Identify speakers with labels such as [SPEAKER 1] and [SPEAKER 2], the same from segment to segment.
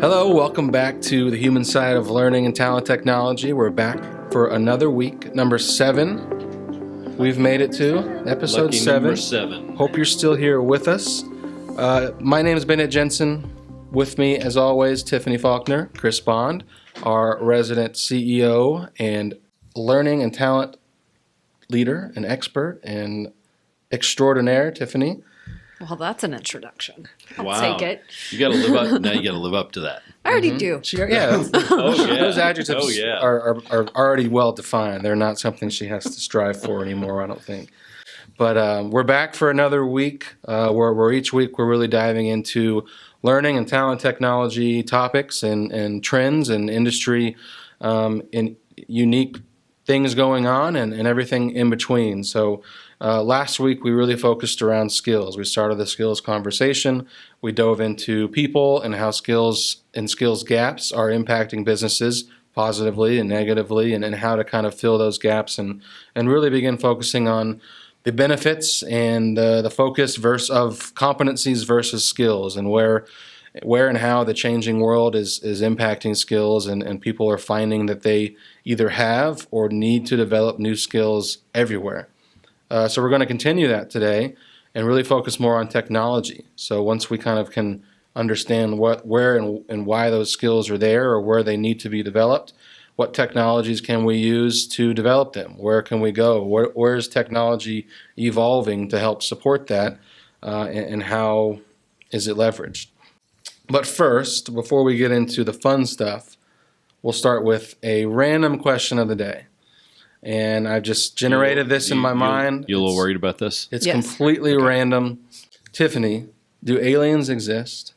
[SPEAKER 1] Hello, welcome back to the human side of learning and talent technology. We're back for another week, number 7. We've made it to episode
[SPEAKER 2] Lucky
[SPEAKER 1] 7.
[SPEAKER 2] Number 7.
[SPEAKER 1] Hope you're still here with us. My name is Bennett Jensen. With me, as always, Tiffany Faulkner, Chris Bond, our resident CEO and learning and talent leader and expert and extraordinaire, Tiffany.
[SPEAKER 3] Well, that's an introduction. I'll
[SPEAKER 2] Wow.
[SPEAKER 3] take it.
[SPEAKER 2] You got to live up. Now you got to live up to that.
[SPEAKER 3] I already do.
[SPEAKER 1] Those adjectives
[SPEAKER 2] Oh, yeah.
[SPEAKER 1] are already well defined. They're not something she has to strive for anymore, I don't think. But we're back for another week where each week we're really diving into learning and talent technology topics and trends and industry and unique things going on and everything in between. So last week we really focused around skills. We started the skills conversation. We dove into people and how skills and skills gaps are impacting businesses positively and negatively and how to kind of fill those gaps and really begin focusing on the benefits and the focus of competencies versus skills and where and how the changing world is impacting skills and people are finding that they either have or need to develop new skills everywhere. So we're going to continue that today and really focus more on technology. So once we kind of can understand where and why those skills are there or where they need to be developed, what technologies can we use to develop them? Where can we go? Where is technology evolving to help support that and how is it leveraged? But first, before we get into the fun stuff, we'll start with a random question of the day. And I've just generated this in my mind.
[SPEAKER 2] You a little worried about this?
[SPEAKER 1] It's
[SPEAKER 3] Yes.
[SPEAKER 1] completely random. Tiffany, do aliens exist?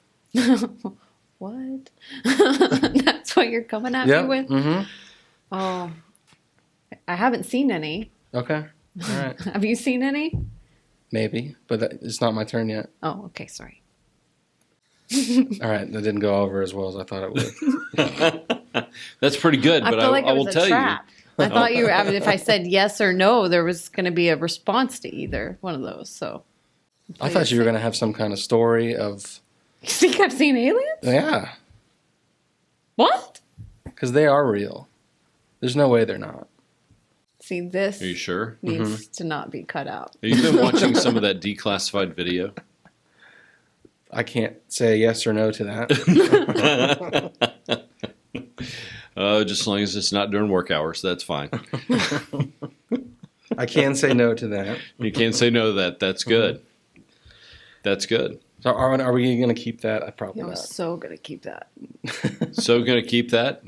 [SPEAKER 3] What? That's what you're coming at me with?
[SPEAKER 1] Mm-hmm.
[SPEAKER 3] Oh, I haven't seen any.
[SPEAKER 1] Okay. All right.
[SPEAKER 3] Have you seen any?
[SPEAKER 1] Maybe, but it's not my turn yet.
[SPEAKER 3] Oh, okay, sorry.
[SPEAKER 1] All right. That didn't go over as well as I thought it would.
[SPEAKER 2] That's pretty good,
[SPEAKER 3] I
[SPEAKER 2] but
[SPEAKER 3] feel like
[SPEAKER 2] I
[SPEAKER 3] it
[SPEAKER 2] will
[SPEAKER 3] was a
[SPEAKER 2] tell
[SPEAKER 3] trap. I thought you were, if I said yes or no, there was going to be a response to either one of those. So
[SPEAKER 1] I thought you were going to have some kind of story of.
[SPEAKER 3] You think I've seen aliens?
[SPEAKER 1] Yeah.
[SPEAKER 3] What?
[SPEAKER 1] Because they are real. There's no way they're not.
[SPEAKER 3] See, this
[SPEAKER 2] you. Are you sure?
[SPEAKER 3] needs to not be cut out.
[SPEAKER 2] Have you been watching some of that declassified video?
[SPEAKER 1] I can't say yes or no to that.
[SPEAKER 2] Just as long as it's not during work hours, that's fine.
[SPEAKER 1] I can say no to that.
[SPEAKER 2] You can't say no to that. That's good. That's good.
[SPEAKER 1] So are we going to keep that? Probably
[SPEAKER 3] I'm
[SPEAKER 1] not.
[SPEAKER 3] so going to keep that.
[SPEAKER 2] So going to keep that?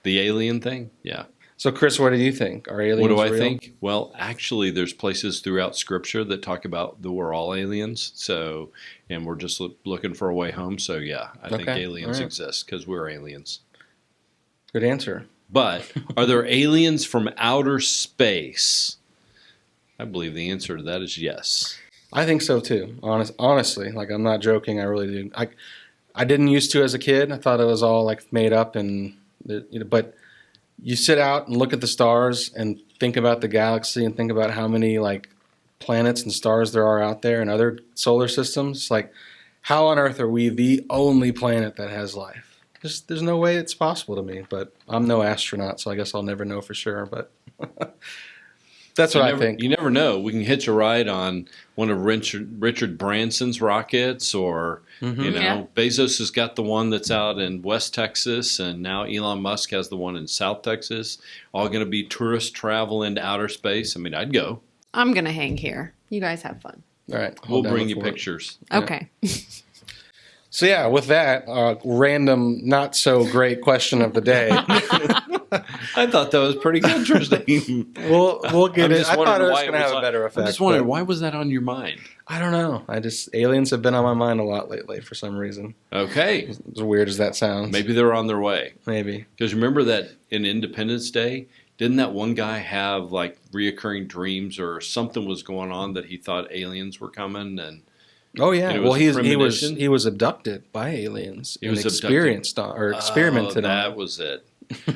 [SPEAKER 2] The alien thing? Yeah.
[SPEAKER 1] So Chris, what do you think? Are aliens
[SPEAKER 2] What do I
[SPEAKER 1] real?
[SPEAKER 2] think? Well, actually, there's places throughout Scripture that talk about that we're all aliens. So, and we're just looking for a way home. So, yeah, I think aliens exist because we're aliens.
[SPEAKER 1] Good answer.
[SPEAKER 2] But are there aliens from outer space? I believe the answer to that is yes.
[SPEAKER 1] I think so too. Honestly, like I'm not joking. I really do. I didn't used to as a kid. I thought it was all like made up but you sit out and look at the stars and think about the galaxy and think about how many like planets and stars there are out there and other solar systems. Like, how on earth are we the only planet that has life? There's no way it's possible to me, but I'm no astronaut, so I guess I'll never know for sure. But that's what I think.
[SPEAKER 2] You never know. We can hitch a ride on one of Richard Branson's rockets, or Bezos has got the one that's out in West Texas, and now Elon Musk has the one in South Texas. All going to be tourist travel into outer space. I mean, I'd go.
[SPEAKER 3] I'm going to hang here. You guys have fun.
[SPEAKER 1] All right,
[SPEAKER 2] We'll bring you pictures.
[SPEAKER 3] Okay.
[SPEAKER 1] So yeah, with that random, not so great question of the day,
[SPEAKER 2] I thought that was pretty interesting.
[SPEAKER 1] we'll get it. I thought it was
[SPEAKER 2] why
[SPEAKER 1] going to have a better effect.
[SPEAKER 2] I'm just wondering, why was that on your mind?
[SPEAKER 1] I don't know. Aliens have been on my mind a lot lately for some reason.
[SPEAKER 2] Okay.
[SPEAKER 1] As weird as that sounds.
[SPEAKER 2] Maybe they're on their way.
[SPEAKER 1] Maybe.
[SPEAKER 2] Because remember that in Independence Day, didn't that one guy have like reoccurring dreams or something was going on that he thought aliens were coming? And
[SPEAKER 1] oh yeah, well he was abducted by aliens.
[SPEAKER 2] He was
[SPEAKER 1] experienced or experimented on.
[SPEAKER 2] That was it.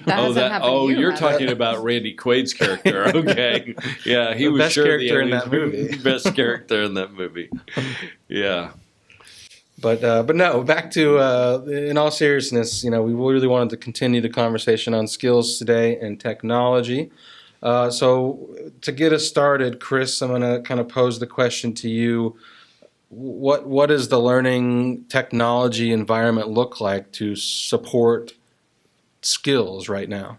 [SPEAKER 3] You're
[SPEAKER 2] talking about Randy Quaid's character. Okay, yeah, he was
[SPEAKER 1] best
[SPEAKER 2] sure
[SPEAKER 1] character
[SPEAKER 2] the
[SPEAKER 1] in that movie.
[SPEAKER 2] Best character in that movie. Yeah.
[SPEAKER 1] But no, back to in all seriousness, we really wanted to continue the conversation on skills today and technology. So to get us started, Chris, I'm going to kind of pose the question to you. What does the learning technology environment look like to support skills right now?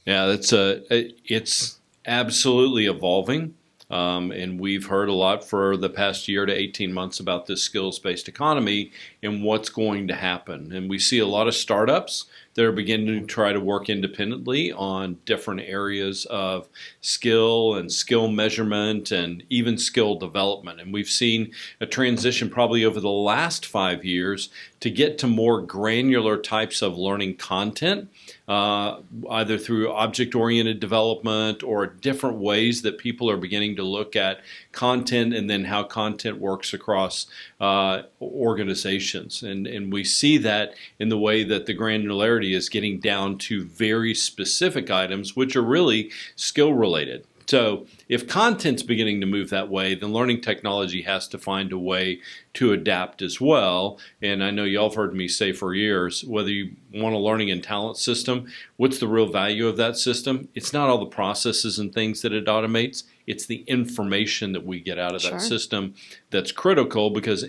[SPEAKER 2] Yeah, it's absolutely evolving. And we've heard a lot for the past year to 18 months about this skills-based economy and what's going to happen. And we see a lot of startups that are beginning to try to work independently on different areas of skill and skill measurement and even skill development. And we've seen a transition probably over the last 5 years to get to more granular types of learning content, either through object-oriented development or different ways that people are beginning to look at content and then how content works across organizations. And we see that in the way that the granularity is getting down to very specific items, which are really skill-related. So if content's beginning to move that way, then learning technology has to find a way to adapt as well. And I know y'all have heard me say for years, whether you want a learning and talent system, what's the real value of that system? It's not all the processes and things that it automates. It's the information that we get out of that system that's critical, because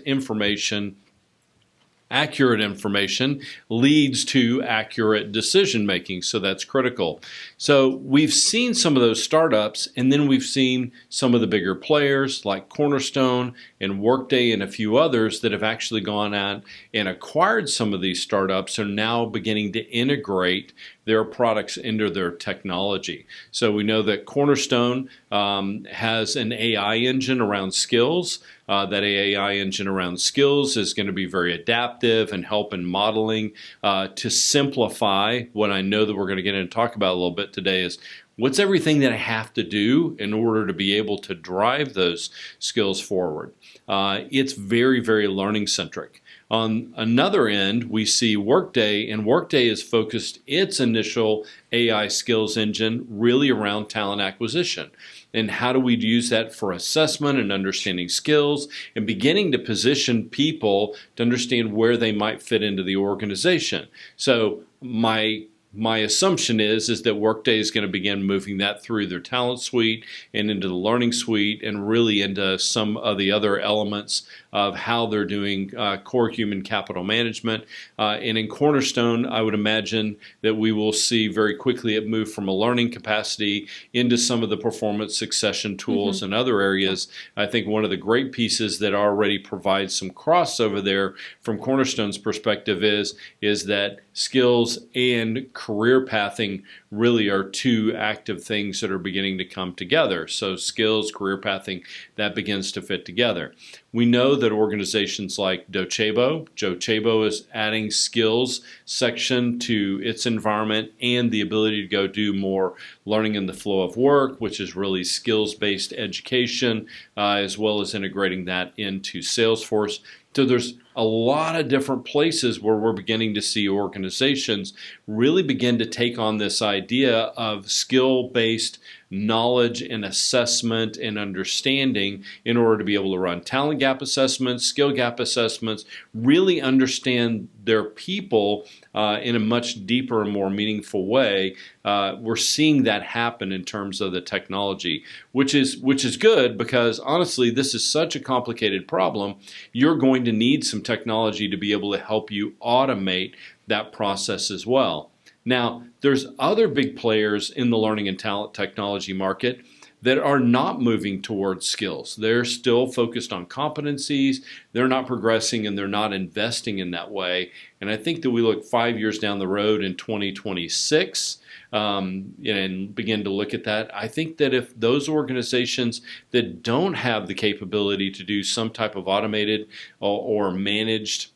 [SPEAKER 2] accurate information leads to accurate decision making, so that's critical. So we've seen some of those startups, and then we've seen some of the bigger players like Cornerstone and Workday and a few others that have actually gone out and acquired some of these startups, are now beginning to integrate their products into their technology. So we know that Cornerstone has an AI engine around skills. That AI engine around skills is going to be very adaptive and help in modeling to simplify what I know that we're going to get into talk about a little bit today is what's everything that I have to do in order to be able to drive those skills forward. It's very, very learning centric. On another end, we see Workday, and Workday has focused its initial AI skills engine really around talent acquisition. And how do we use that for assessment and understanding skills and beginning to position people to understand where they might fit into the organization? So my assumption is that Workday is going to begin moving that through their talent suite and into the learning suite and really into some of the other elements of how they're doing core human capital management. And in Cornerstone, I would imagine that we will see very quickly it move from a learning capacity into some of the performance succession tools and other areas. I think one of the great pieces that already provides some crossover there from Cornerstone's perspective is that skills and career pathing really are two active things that are beginning to come together. So skills, career pathing, that begins to fit together. We know that organizations like Docebo is adding skills section to its environment and the ability to go do more learning in the flow of work, which is really skills-based education, as well as integrating that into Salesforce. So there's a lot of different places where we're beginning to see organizations really begin to take on this idea of skill-based knowledge and assessment and understanding in order to be able to run talent gap assessments, skill gap assessments, really understand their people in a much deeper and more meaningful way. We're seeing that happen in terms of the technology, which is good, because honestly, this is such a complicated problem. You're going to need some technology to be able to help you automate that process as well. Now, there's other big players in the learning and talent technology market that are not moving towards skills. They're still focused on competencies. They're not progressing and they're not investing in that way. And I think that we look 5 years down the road in 2026 and begin to look at that. I think that if those organizations that don't have the capability to do some type of automated or managed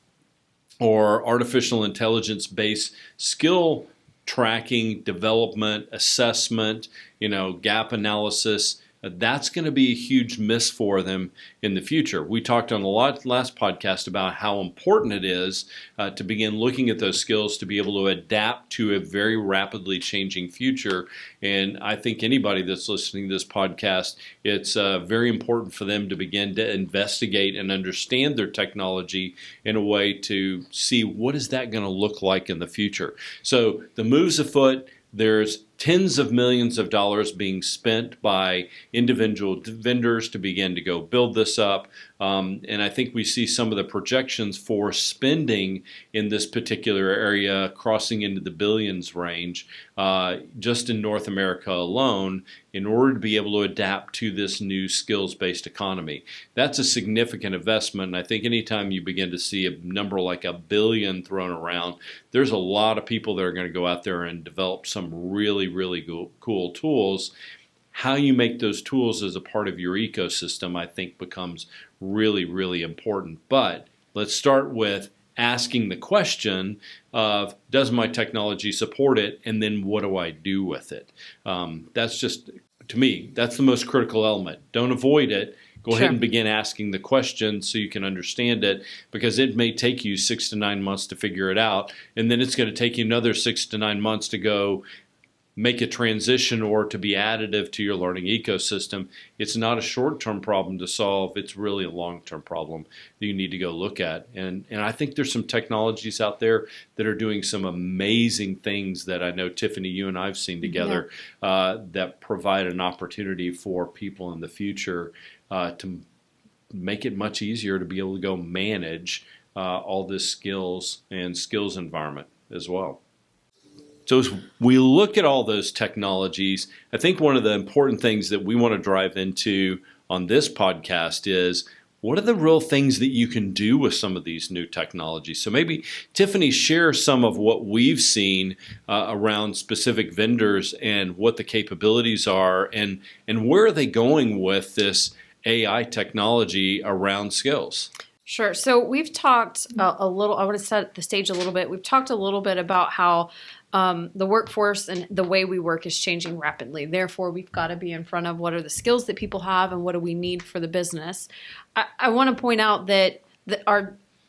[SPEAKER 2] or artificial intelligence-based skill tracking, development, assessment, gap analysis, that's going to be a huge miss for them in the future. We talked on the last podcast about how important it is to begin looking at those skills to be able to adapt to a very rapidly changing future. And I think anybody that's listening to this podcast, it's very important for them to begin to investigate and understand their technology in a way to see what is that going to look like in the future. So the move's afoot. There's tens of millions of dollars being spent by individual vendors to begin to go build this up. And I think we see some of the projections for spending in this particular area crossing into the billions range just in North America alone in order to be able to adapt to this new skills-based economy. That's a significant investment. And I think anytime you begin to see a number like $1 billion thrown around, there's a lot of people that are going to go out there and develop some really cool tools. How you make those tools as a part of your ecosystem, I think, becomes really important. But let's start with asking the question of, does my technology support it? And then what do I do with it? That's just, to me, that's the most critical element. Don't avoid it. Go ahead and begin asking the question so you can understand it, because it may take you 6 to 9 months to figure it out. And then it's going to take you another 6 to 9 months to go make a transition or to be additive to your learning ecosystem. It's not a short-term problem to solve. It's really a long-term problem that you need to go look at. And I think there's some technologies out there that are doing some amazing things that I know, Tiffany, you and I have seen together that provide an opportunity for people in the future to make it much easier to be able to go manage all this skills and skills environment as well. So as we look at all those technologies, I think one of the important things that we want to drive into on this podcast is, what are the real things that you can do with some of these new technologies? So maybe, Tiffany, share some of what we've seen around specific vendors and what the capabilities are, and where are they going with this AI technology around skills?
[SPEAKER 3] Sure. So we've talked a little, I want to set the stage a little bit. We've talked a little bit about how the workforce and the way we work is changing rapidly. Therefore, we've got to be in front of what are the skills that people have and what do we need for the business. I want to point out that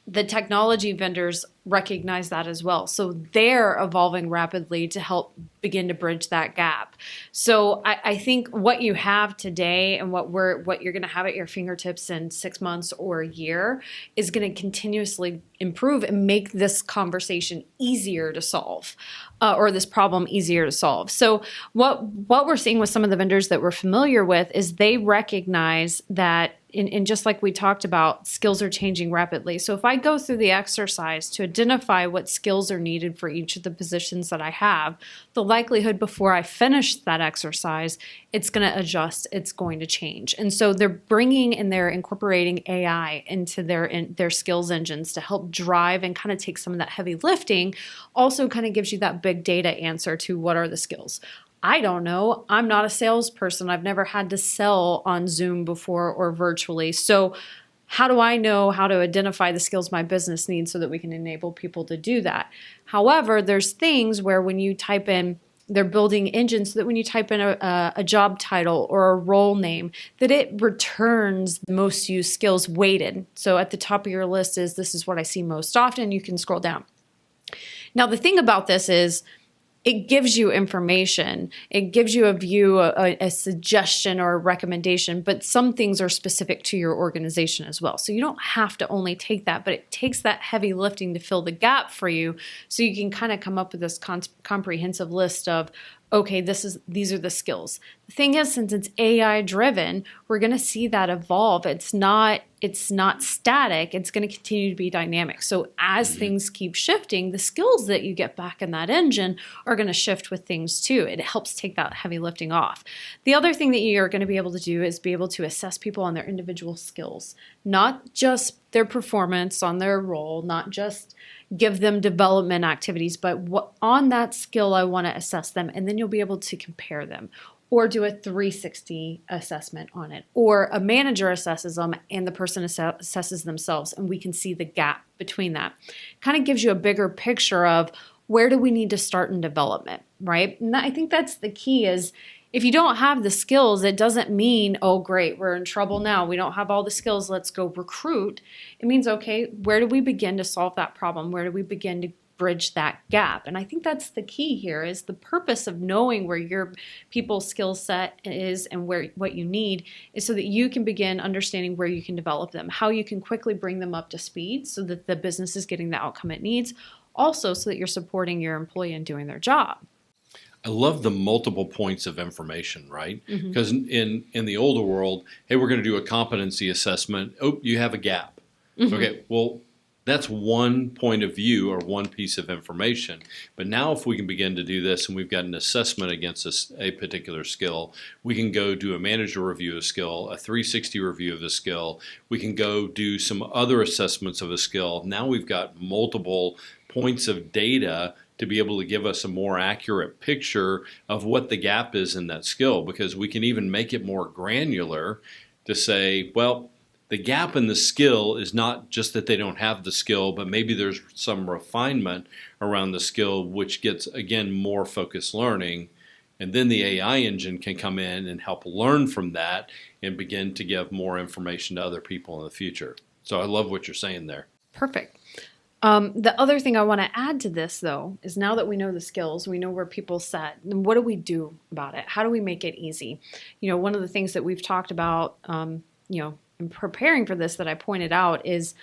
[SPEAKER 3] the technology vendors recognize that as well. So they're evolving rapidly to help begin to bridge that gap. So I think what you have today and what you're going to have at your fingertips in 6 months or a year is going to continuously improve and make this conversation easier to solve, or this problem easier to solve. So what we're seeing with some of the vendors that we're familiar with is they recognize that, and just like we talked about, skills are changing rapidly. So if I go through the exercise to identify what skills are needed for each of the positions that I have, the likelihood before I finish that exercise, it's going to adjust, it's going to change. And so they're bringing and they're incorporating AI into their skills engines to help drive and kind of take some of that heavy lifting. Also kind of gives you that big data answer to what are the skills. I don't know. I'm not a salesperson. I've never had to sell on Zoom before or virtually. So how do I know how to identify the skills my business needs so that we can enable people to do that? However, there's things where when you type in, they're building engines so that when you type in a job title or a role name, that it returns the most used skills weighted. So at the top of your list is, this is what I see most often. You can scroll down. Now, the thing about this is, it gives you information. It gives you a view, a suggestion or a recommendation, but some things are specific to your organization as well. So you don't have to only take that, but it takes that heavy lifting to fill the gap for you so you can kind of come up with this comprehensive list of, okay, these are the skills. The thing is, since it's AI driven, we're going to see that evolve. It's not static. It's going to continue to be dynamic. So as things keep shifting, the skills that you get back in that engine are going to shift with things too. It helps take that heavy lifting off. The other thing that you're going to be able to do is be able to assess people on their individual skills, not just their performance on their role, not just give them development activities, but what on that skill I want to assess them, and then you'll be able to compare them or do a 360 assessment on it, or a manager assesses them and the person assesses themselves, and we can see the gap between that. Kind of gives you a bigger picture of where do we need to start in development, right? And I think that's the key is if you don't have the skills, it doesn't mean, oh, great, we're in trouble now. We don't have all the skills. Let's go recruit. It means, okay, where do we begin to solve that problem? Where do we begin to bridge that gap? And I think that's the key here, is the purpose of knowing where your people's skill set is and where what you need is so that you can begin understanding where you can develop them, how you can quickly bring them up to speed so that the business is getting the outcome it needs, also so that you're supporting your employee in doing their job.
[SPEAKER 2] I love the multiple points of information, right? Because in the older world, hey, we're going to do a competency assessment. Oh, you have a gap. Okay, well, that's one point of view or one piece of information. But now if we can begin to do this and we've got an assessment against a particular skill, we can go do a manager review of skill, a 360 review of the skill. We can go do some other assessments of a skill. Now we've got multiple points of data to be able to give us a more accurate picture of what the gap is in that skill, because we can even make it more granular to say, well, the gap in the skill is not just that they don't have the skill, but maybe there's some refinement around the skill, which gets, again, more focused learning. And then the AI engine can come in and help learn from that and begin to give more information to other people in the future. So I love what you're saying there.
[SPEAKER 3] Perfect. The other thing I want to add to this, though, is now that we know the skills, we know where people set, then what do we do about it? How do we make it easy? One of the things that we've talked about, in preparing for this that I pointed out is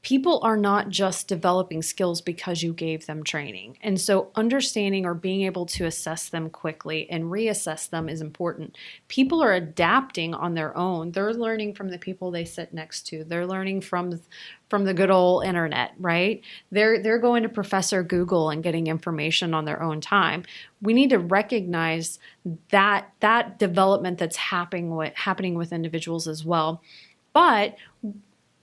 [SPEAKER 3] people are not just developing skills because you gave them training. And so understanding or being able to assess them quickly and reassess them is important. People are adapting on their own. They're learning from the people they sit next to. They're learning from the good old internet, right? They're going to Professor Google and getting information on their own time. We need to recognize that development that's happening with individuals as well. But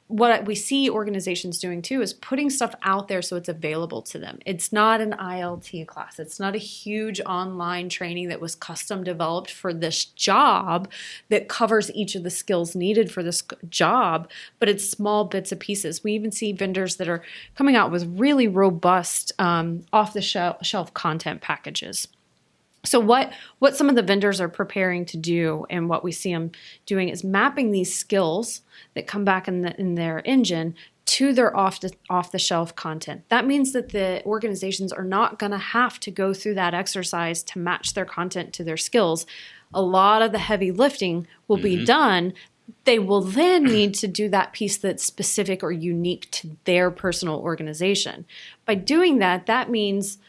[SPEAKER 3] what we see organizations doing too is putting stuff out there so it's available to them. It's not an ILT class. It's not a huge online training that was custom developed for this job that covers each of the skills needed for this job, but it's small bits and pieces. We even see vendors that are coming out with really robust off-the-shelf content packages. So what some of the vendors are preparing to do, and what we see them doing, is mapping these skills that come back in their engine to their off-the-shelf content. That means that the organizations are not going to have to go through that exercise to match their content to their skills. A lot of the heavy lifting will be done. They will then need to do that piece that's specific or unique to their personal organization. By doing that, that means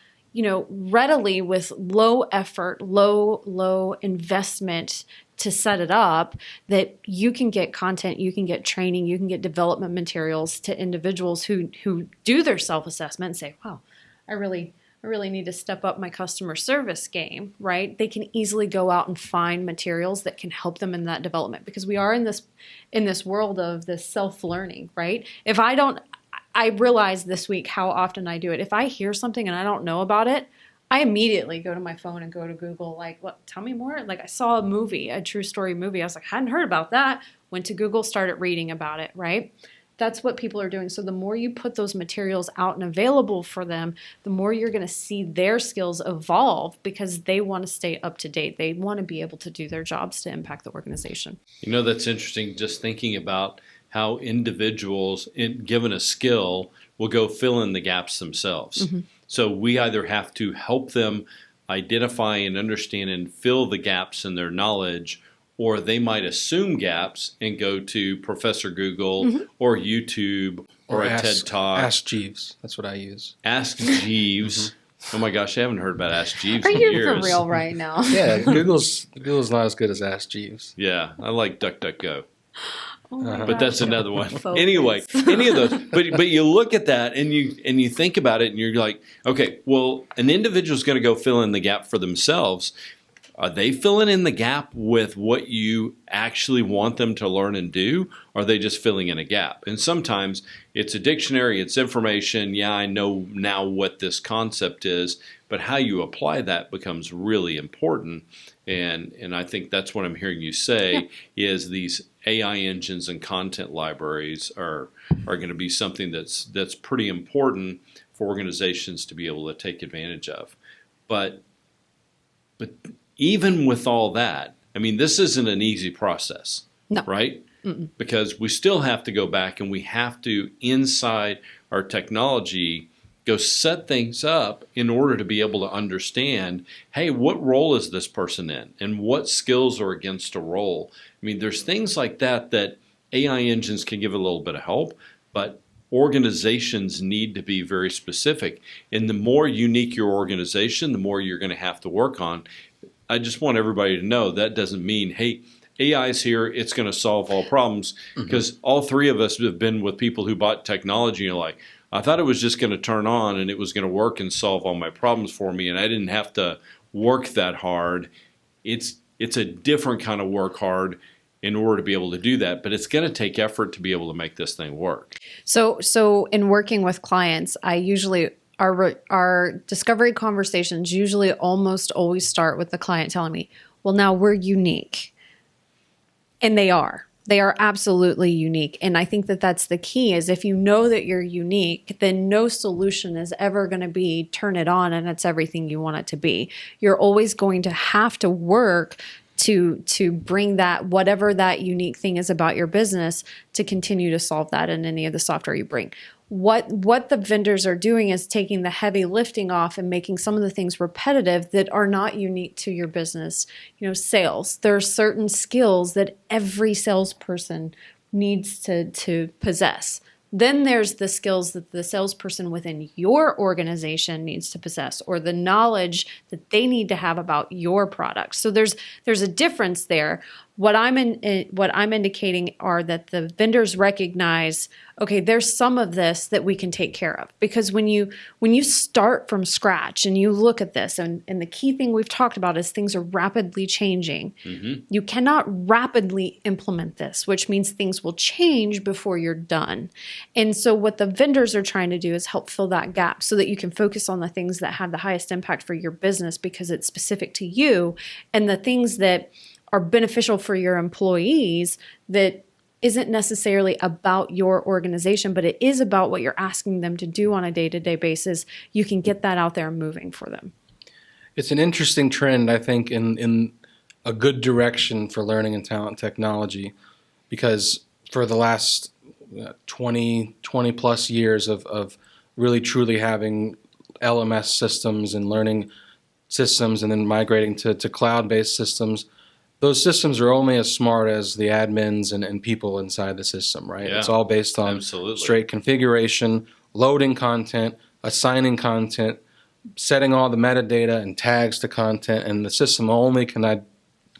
[SPEAKER 3] readily, with low effort, low investment to set it up, that you can get content, you can get training, you can get development materials to individuals who do their self-assessment and say, wow, I really need to step up my customer service game, right? They can easily go out and find materials that can help them in that development, because we are in this world of this self-learning, right? I realized this week how often I do it. If I hear something and I don't know about it, I immediately go to my phone and go to Google, like, what, tell me more? Like, I saw a movie, a true story movie. I was like, I hadn't heard about that. Went to Google, started reading about it, right? That's what people are doing. So the more you put those materials out and available for them, the more you're going to see their skills evolve, because they want to stay up to date. They want to be able to do their jobs to impact the organization.
[SPEAKER 2] That's interesting, just thinking about how individuals, given a skill, will go fill in the gaps themselves. So we either have to help them identify and understand and fill the gaps in their knowledge, or they might assume gaps and go to Professor Google or YouTube or a TED Talk.
[SPEAKER 1] Ask Jeeves. That's what I use.
[SPEAKER 2] Ask Jeeves. Oh my gosh, I haven't heard about Ask Jeeves
[SPEAKER 3] Are
[SPEAKER 2] in
[SPEAKER 3] you
[SPEAKER 2] years.
[SPEAKER 3] for real right now?
[SPEAKER 1] Yeah, Google's not as good as Ask Jeeves.
[SPEAKER 2] Yeah, I like DuckDuckGo.
[SPEAKER 3] Oh
[SPEAKER 2] but that's another one.
[SPEAKER 3] Focus.
[SPEAKER 2] Anyway, any of those. But you look at that and you think about it and you're like, okay, well, an individual's going to go fill in the gap for themselves. Are they filling in the gap with what you actually want them to learn and do? Or are they just filling in a gap? And sometimes it's a dictionary, it's information. Yeah, I know now what this concept is, but how you apply that becomes really important. And I think that's what I'm hearing you say is these AI engines and content libraries are going to be something that's pretty important for organizations to be able to take advantage of. But even with all that, I mean, this isn't an easy process,
[SPEAKER 3] No.
[SPEAKER 2] right? Because we still have to go back and we have to, inside our technology, go set things up in order to be able to understand, hey, what role is this person in and what skills are against a role? I mean, there's things like that that AI engines can give a little bit of help, but organizations need to be very specific. And the more unique your organization, the more you're going to have to work on. I just want everybody to know that doesn't mean, hey, AI is here, it's going to solve all problems, because all three of us have been with people who bought technology and are like, I thought it was just going to turn on and it was going to work and solve all my problems for me, and I didn't have to work that hard. It's a different kind of work hard in order to be able to do that, but it's going to take effort to be able to make this thing work.
[SPEAKER 3] So in working with clients, I usually our discovery conversations usually almost always start with the client telling me, "Well, now we're unique." And they are. They are absolutely unique. And I think that that's the key, is if you know that you're unique, then no solution is ever going to be turn it on and it's everything you want it to be. You're always going to have to work to bring that, whatever that unique thing is about your business, to continue to solve that in any of the software you bring. What the vendors are doing is taking the heavy lifting off and making some of the things repetitive that are not unique to your business. Sales. There are certain skills that every salesperson needs to possess. Then there's the skills that the salesperson within your organization needs to possess, or the knowledge that they need to have about your product. So there's a difference there. What I'm indicating are that the vendors recognize, okay, there's some of this that we can take care of. Because when you start from scratch and you look at this, and the key thing we've talked about is things are rapidly changing. You cannot rapidly implement this, which means things will change before you're done. And so what the vendors are trying to do is help fill that gap so that you can focus on the things that have the highest impact for your business because it's specific to you, and the things that are beneficial for your employees that isn't necessarily about your organization, but it is about what you're asking them to do on a day-to-day basis. You can get that out there and moving for them. It's
[SPEAKER 1] an interesting trend, I think, in a good direction for learning and talent technology, because for the last 20 plus years of really truly having LMS systems and learning systems and then migrating to cloud-based systems, those systems are only as smart as the admins and people inside the system, right?
[SPEAKER 2] Yeah,
[SPEAKER 1] it's all based on straight configuration, loading content, assigning content, setting all the metadata and tags to content, and the system only can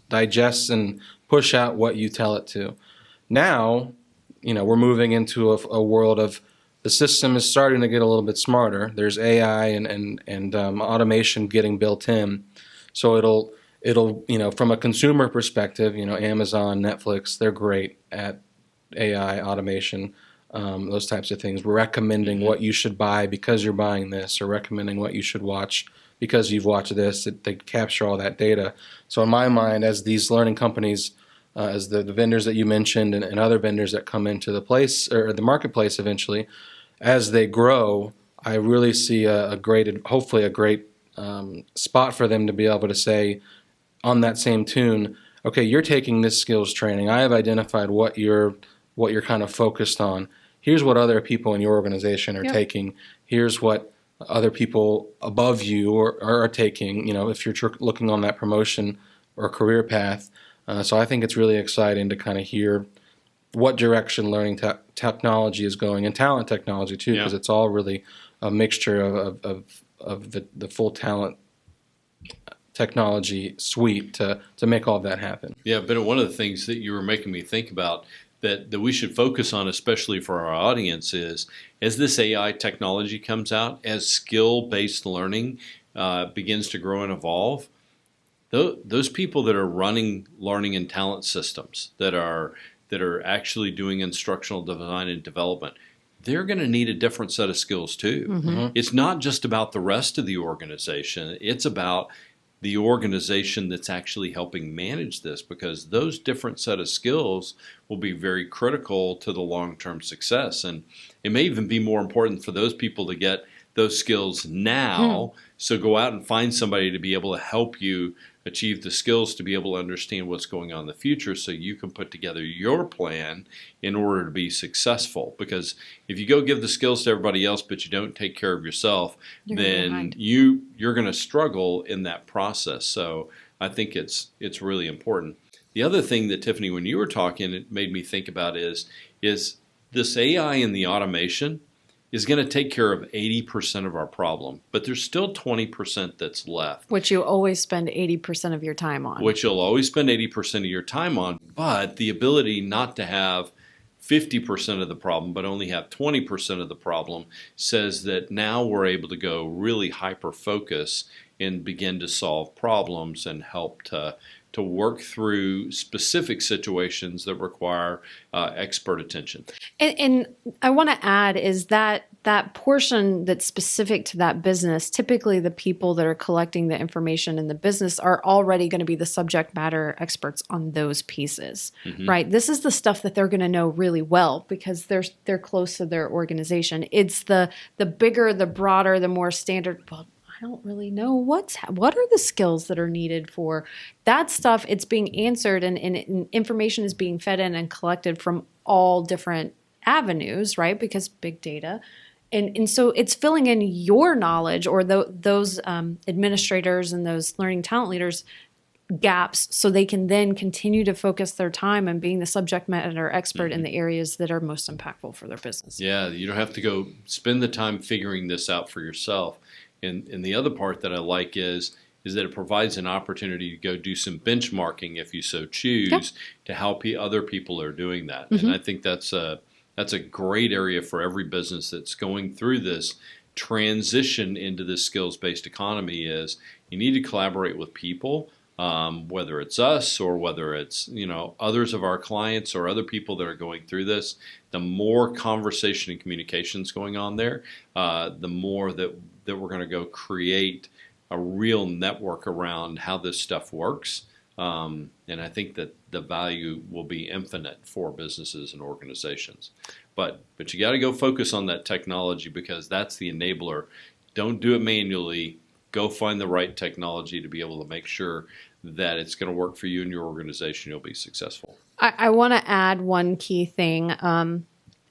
[SPEAKER 1] digest and push out what you tell it to. Now, we're moving into a world of the system is starting to get a little bit smarter. There's AI and automation getting built in, so it'll from a consumer perspective, Amazon, Netflix, they're great at AI automation, those types of things. We're recommending what you should buy because you're buying this, or recommending what you should watch because you've watched this. They capture all that data. So in my mind, as these learning companies, as the vendors that you mentioned and other vendors that come into the place or the marketplace eventually, as they grow, I really see hopefully a great spot for them to be able to say, on that same tune, okay, you're taking this skills training. I have identified what you're kind of focused on. Here's what other people in your organization are taking. Here's what other people above you are taking, if you're looking on that promotion or career path. So I think it's really exciting to kind of hear what direction learning technology is going, and talent technology too, because it's all really a mixture of the full talent technology suite to make all of that happen.
[SPEAKER 2] Yeah, but one of the things that you were making me think about that we should focus on, especially for our audience, is as this AI technology comes out, as skill-based learning begins to grow and evolve, those people that are running learning and talent systems, that are actually doing instructional design and development, they're going to need a different set of skills too. It's not just about the rest of the organization. It's about the organization that's actually helping manage this, because those different set of skills will be very critical to the long-term success. And it may even be more important for those people to get those skills now. So go out and find somebody to be able to help you achieve the skills to be able to understand what's going on in the future so you can put together your plan in order to be successful. Because if you go give the skills to everybody else but you don't take care of yourself, then you're going to struggle in that process. So I think it's really important. The other thing that, Tiffany, when you were talking, it made me think about is this AI and the automation is going to take care of 80% of our problem, but there's still 20% that's left.
[SPEAKER 3] Which you always spend 80% of your time on.
[SPEAKER 2] Which you'll always spend 80% of your time on, but the ability not to have 50% of the problem, but only have 20% of the problem says that now we're able to go really hyper-focus and begin to solve problems and help to work through specific situations that require expert attention.
[SPEAKER 3] And I want to add is that portion that's specific to that business, typically the people that are collecting the information in the business are already going to be the subject matter experts on those pieces, right? This is the stuff that they're going to know really well because they're close to their organization. It's the bigger, the broader, the more standard, well, I don't really know what are the skills that are needed for that stuff. It's being answered and information is being fed in and collected from all different avenues, right? Because big data. And so it's filling in your knowledge or those administrators and those learning talent leaders gaps so they can then continue to focus their time on being the subject matter expert in the areas that are most impactful for their business.
[SPEAKER 2] Yeah, you don't have to go spend the time figuring this out for yourself. And the other part that I like is that it provides an opportunity to go do some benchmarking if you so choose to how other people are doing that. And I think that's a great area for every business that's going through this transition into this skills-based economy is you need to collaborate with people, whether it's us or whether it's others of our clients or other people that are going through this. The more conversation and communications going on there, the more that we're going to go create a real network around how this stuff works. And I think that the value will be infinite for businesses and organizations. But you got to go focus on that technology because that's the enabler. Don't do it manually. Go find the right technology to be able to make sure that it's going to work for you and your organization. You'll be successful.
[SPEAKER 3] I want to add one key thing, and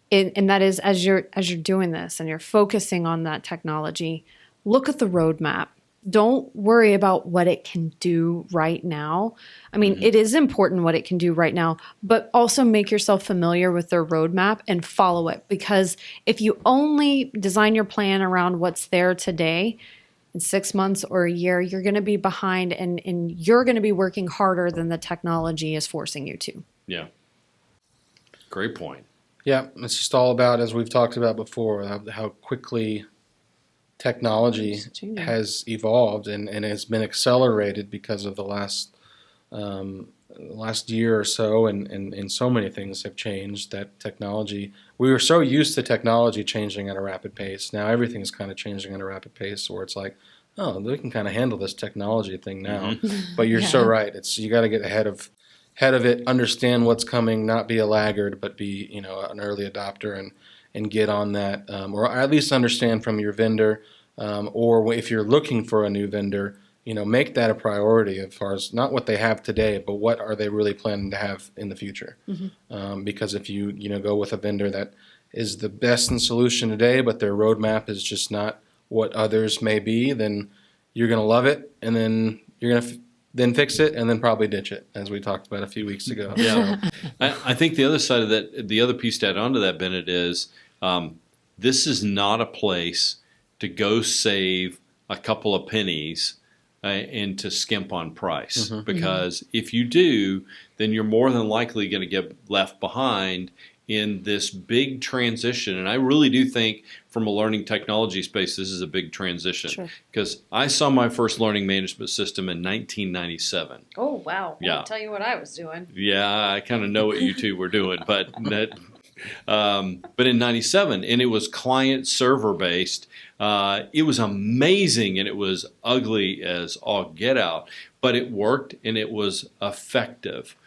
[SPEAKER 3] that is as you're doing this and you're focusing on that technology, look at the roadmap. Don't worry about what it can do right now. I mean, it is important what it can do right now, but also make yourself familiar with their roadmap and follow it. Because if you only design your plan around what's there today, in 6 months or a year, you're going to be behind and you're going to be working harder than the technology is forcing you to.
[SPEAKER 2] Yeah. Great point.
[SPEAKER 1] Yeah, it's just all about, as we've talked about before, how quickly technology has evolved and has been accelerated because of the last year or so, and so many things have changed that technology. We were so used to technology changing at a rapid pace. Now everything's kind of changing at a rapid pace, where it's like, oh, we can kind of handle this technology thing now. But you're so right. You got to get ahead of it, understand what's coming, not be a laggard, but be an early adopter and get on that, or at least understand from your vendor, or if you're looking for a new vendor, make that a priority as far as not what they have today, but what are they really planning to have in the future. Because if you go with a vendor that is the best in solution today, but their roadmap is just not what others may be, then you're going to love it, and then you're going to then fix it, and then probably ditch it, as we talked about a few weeks ago.
[SPEAKER 2] Yeah, I think the other side of that, the other piece to add on to that, Bennett, is this is not a place to go save a couple of pennies and to skimp on price. Because if you do, then you're more than likely going to get left behind in this big transition. And I really do think from a learning technology space, this is a big transition. Because I saw my first learning management system in 1997.
[SPEAKER 3] Oh, wow.
[SPEAKER 2] Yeah.
[SPEAKER 3] I'll tell you what I was doing.
[SPEAKER 2] Yeah, I kind of know what you two were doing. But in 97, and it was client server based. It was amazing, and it was ugly as all get out, but it worked and it was effective.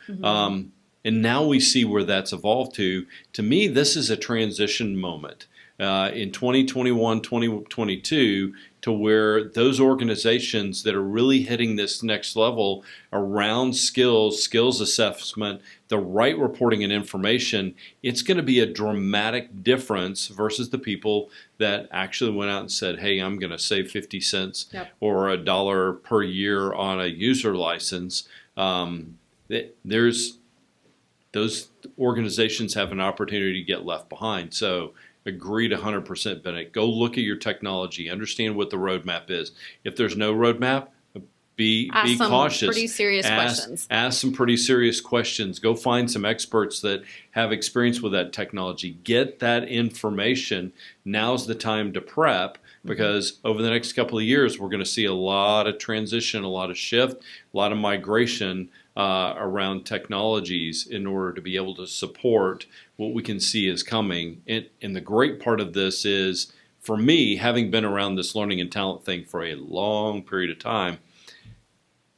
[SPEAKER 2] And now we see where that's evolved to. To me, this is a transition moment in 2021, 2022, to where those organizations that are really hitting this next level around skills assessment, the right reporting and information, it's going to be a dramatic difference versus the people that actually went out and said, hey, I'm going to save 50 cents or $1 per year on a user license. Those organizations have an opportunity to get left behind. So agreed 100%, Bennett. Go look at your technology. Understand what the roadmap is. If there's no roadmap, be cautious.
[SPEAKER 3] Pretty serious questions.
[SPEAKER 2] Ask some pretty serious questions. Go find some experts that have experience with that technology. Get that information. Now's the time to prep, because over the next couple of years, we're going to see a lot of transition, a lot of shift, a lot of migration around technologies in order to be able to support what we can see is coming. And the great part of this is, for me, having been around this learning and talent thing for a long period of time,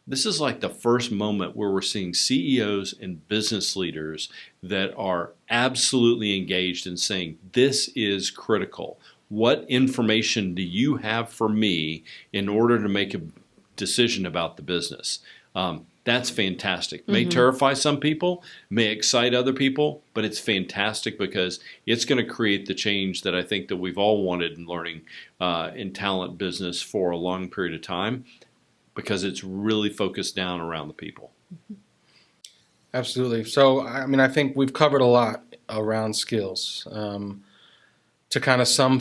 [SPEAKER 2] this is like the first moment where we're seeing CEOs and business leaders that are absolutely engaged in saying, this is critical. What information do you have for me in order to make a decision about the business? That's fantastic. May terrify some people, may excite other people, but it's fantastic because it's going to create the change that I think that we've all wanted in learning in talent business for a long period of time, because it's really focused down around the people.
[SPEAKER 1] Absolutely. So, I mean, I think we've covered a lot around skills. To kind of sum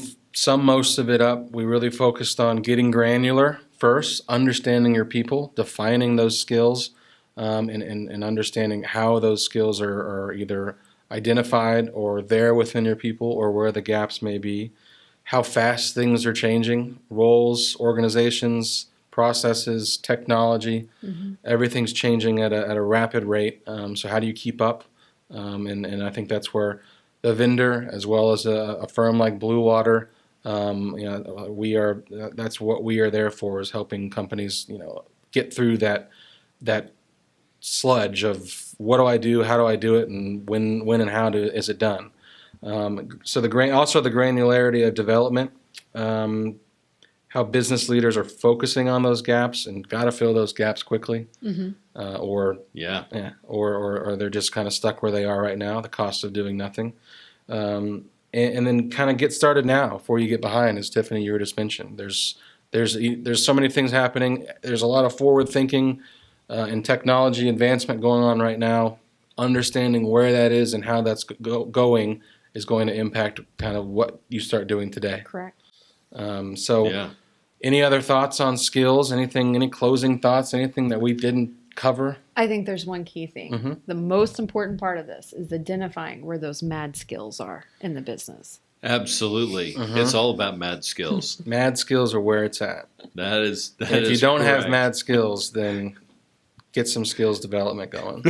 [SPEAKER 1] most of it up, we really focused on getting granular first, understanding your people, defining those skills, and understanding how those skills are either identified or there within your people, or where the gaps may be, how fast things are changing, roles, organizations, processes, technology, everything's changing at a rapid rate. So how do you keep up? And I think that's where the vendor, as well as a firm like Bluewater, that's what we are there for, is helping companies, get through that sludge of what do I do, how do I do it, and when and how is it done. So the granularity of development, how business leaders are focusing on those gaps and got to fill those gaps quickly, or they're just kind of stuck where they are right now, the cost of doing nothing. And then kind of get started now before you get behind, as Tiffany, you were just mentioned. There's so many things happening. There's a lot of forward thinking and technology advancement going on right now. Understanding where that is and how that's going is going to impact kind of what you start doing today.
[SPEAKER 3] Correct.
[SPEAKER 1] Any other thoughts on skills? Any closing thoughts? Anything that we didn't cover?
[SPEAKER 3] I think there's one key thing. The most important part of this is identifying where those mad skills are in the business.
[SPEAKER 2] Absolutely. It's all about mad skills.
[SPEAKER 1] Mad skills are where it's at.
[SPEAKER 2] If
[SPEAKER 1] you don't
[SPEAKER 2] correct.
[SPEAKER 1] have mad skills, then get some skills development going.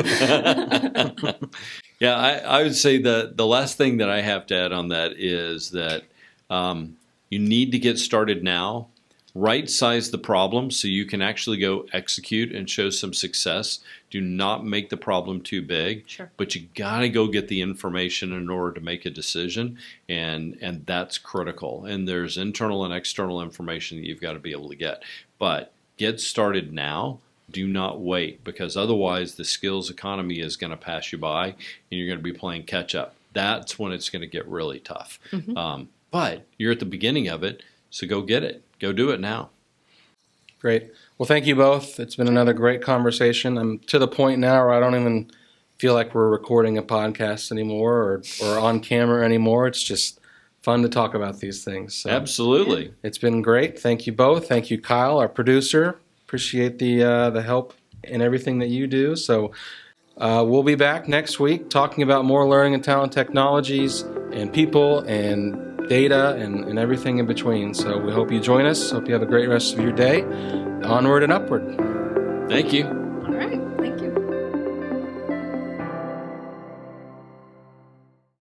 [SPEAKER 2] Yeah, I would say the last thing that I have to add on that is that you need to get started now. Right size the problem so you can actually go execute and show some success. Do not make the problem too big, but you got to go get the information in order to make a decision, and that's critical. And there's internal and external information that you've got to be able to get. But get started now. Do not wait, because otherwise the skills economy is going to pass you by and you're going to be playing catch up. That's when it's going to get really tough. But you're at the beginning of it, so go get it. Go do it now.
[SPEAKER 1] Great. Well, thank you both. It's been another great conversation. I'm to the point now where I don't even feel like we're recording a podcast anymore or on camera anymore. It's just fun to talk about these things. So
[SPEAKER 2] absolutely.
[SPEAKER 1] It's been great. Thank you both. Thank you, Kyle, our producer. Appreciate the help in everything that you do. So we'll be back next week talking about more learning and talent technologies and people and data and everything in between. So we hope you join us. Hope you have a great rest of your day. Onward and upward.
[SPEAKER 2] Thank you.